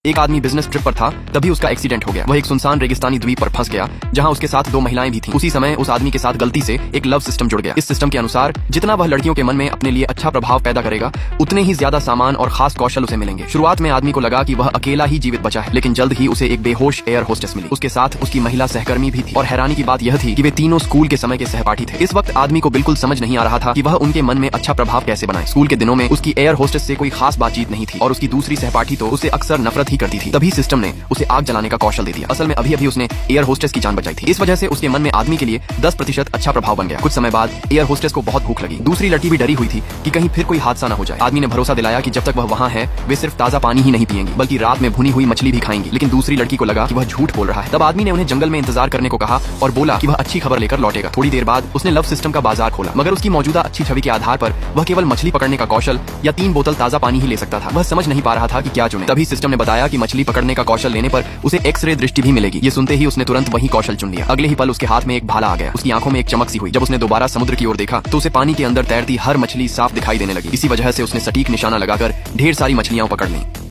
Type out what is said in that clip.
एक आदमी business trip पर था, तभी उसका एक्सीडेंट हो गया। वह एक सुनसान रेगिस्तानी द्वीप पर फंस गया, जहां उसके साथ दो महिलाएं भी थीं। उसी समय उस आदमी के साथ गलती से एक लव सिस्टम जुड़ गया। इस सिस्टम के अनुसार जितना वह लड़कियों के मन में अपने लिए अच्छा प्रभाव पैदा करेगा, उतने ही ज्यादा सामान और खास कौशल उसे मिलेंगे। शुरुआत में आदमी को लगा कि वह अकेला ही जीवित बचा है, लेकिन जल्द ही उसे एक बेहोश एयर होस्टेस मिली। उसके साथ उसकी महिला सहकर्मी भी थी और हैरानी की बात यह थी कि वे तीनों स्कूल के समय के सहपाठी थे। इस वक्त आदमी को बिल्कुल समझ नहीं आ रहा था कि वह उनके मन में अच्छा प्रभाव कैसे बनाए। स्कूल के दिनों में उसकी एयर होस्टेस से कोई खास बातचीत नहीं थी और उसकी दूसरी सहपाठी तो उसे अक्सर नफरत ही करती थी। तभी सिस्टम ने उसे आग जलाने का कौशल दे दिया। असल में अभी उसने एयर होस्टेस की जान बचाई थी। इस वजह से उसके मन में आदमी के लिए 10% अच्छा प्रभाव बन गया। कुछ समय बाद एयर होस्टेस को बहुत भूख लगी। दूसरी लड़की भी डरी हुई थी कि कहीं फिर कोई हादसा न हो जाए। आदमी ने भरोसा दिलाया कि जब तक वह वहाँ है, वे सिर्फ ताजा पानी ही नहीं पिएंगी, बल्कि रात में भुनी हुई मछली भी खाएंगी। लेकिन दूसरी लड़की को लगा कि वह झूठ बोल रहा है। तब आदमी ने उन्हें जंगल में इंतजार करने को कहा और बोला कि वह अच्छी खबर लेकर लौटेगा। थोड़ी देर बाद उसने लव सिस्टम का बाजार खोला, मगर उसकी मौजूदा अच्छी छवि के आधार पर वह केवल मछली पकड़ने का कौशल या 3 बोतल ताजा पानी ही ले सकता था। वह समझ नहीं पा रहा था कि क्या चुने। तभी सिस्टम ने बताया कि मछली पकड़ने का कौशल लेने पर उसे एक्स-रे दृष्टि भी मिलेगी। ये सुनते ही उसने तुरंत वही कौशल चुन लिया। अगले ही पल उसके हाथ में एक भाला आ गया। उसकी आंखों में एक चमक सी हुई। जब उसने दोबारा समुद्र की ओर देखा तो उसे पानी के अंदर तैरती हर मछली साफ दिखाई देने लगी। इसी वजह से उसने सटीक निशाना लगाकर ढेर सारी मछलियां पकड़ लीं।